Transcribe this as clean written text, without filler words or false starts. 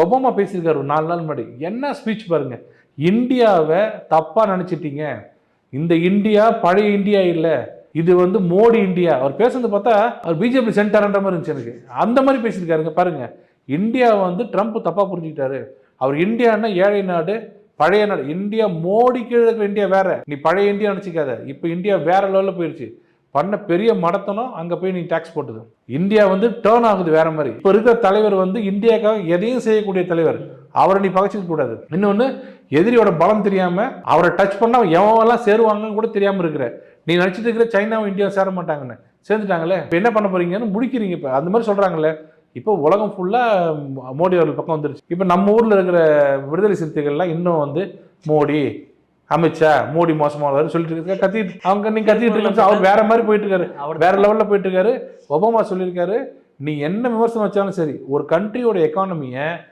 Obama பேசியிருக்காரு ஒரு 4 நாள் முன்னாடி. என்ன ஸ்பீச் பாருங்க. இந்தியாவை தப்பா நினைச்சிட்டீங்க. இந்த இந்தியா பழைய இந்தியா இல்ல, இது வந்து மோடி இந்தியா. அவர் பேசுறது பார்த்தா அவர் பிஜேபி சென்டர்ன்ற மாதிரி இருந்துச்சு எனக்கு. அந்த மாதிரி பேசியிருக்காருங்க பாருங்க. இந்தியா வந்து ட்ரம்ப் தப்பா புரிஞ்சுக்கிட்டாரு. அவர் இந்தியான்னா ஏழை நாடு, பழைய நாடு. இந்தியா மோடி கீழே இருக்கிற இந்தியா வேற. நீ பழைய இந்தியா நினைச்சிக்காத. இப்போ இந்தியா வேற லெவலில் போயிடுச்சு. பண்ண பெரிய மடத்தனம் அங்கே போய் நீ டாக்ஸ் போட்டுது. இந்தியா வந்து டேர்ன் ஆகுது வேற மாதிரி. இப்போ இருக்கிற தலைவர் வந்து இந்தியாவுக்காக எதையும் செய்யக்கூடிய தலைவர். அவரை நீ பகச்சிக்க கூடாது. இன்னொன்று, எதிரியோட பலம் தெரியாம அவரை டச் பண்ணா எவெல்லாம் சேருவாங்கன்னு கூட தெரியாம இருக்கிற நீ நினைச்சிட்டு இருக்கிற சைனாவும் இந்தியாவும் சேர மாட்டாங்கன்னு சேர்ந்துட்டாங்களே. இப்போ என்ன பண்ண போறீங்கன்னு முடிக்கிறீங்க. இப்போ அந்த மாதிரி சொல்றாங்களே. இப்போ உலகம் ஃபுல்லா மோடி அவர்கள் பக்கம் வந்துருச்சு. இப்போ நம்ம ஊர்ல இருக்கிற விடுதலை சிறுத்தைகள்லாம் இன்னும் வந்து மோடி, அமித்ஷா, மோடி மோசமானவர் சொல்லிட்டு இருக்க கத்திட்டு அவங்க நீங்க கத்திட்டு இருக்க. அவர் வேற மாதிரி போயிட்டு இருக்காரு, வேற லெவல்ல போயிட்டு இருக்காரு. ஒபாமா சொல்லியிருக்காரு, நீ என்ன விமர்சனம் வச்சாலும் சரி, ஒரு கண்ட்ரியோட எக்கானமியை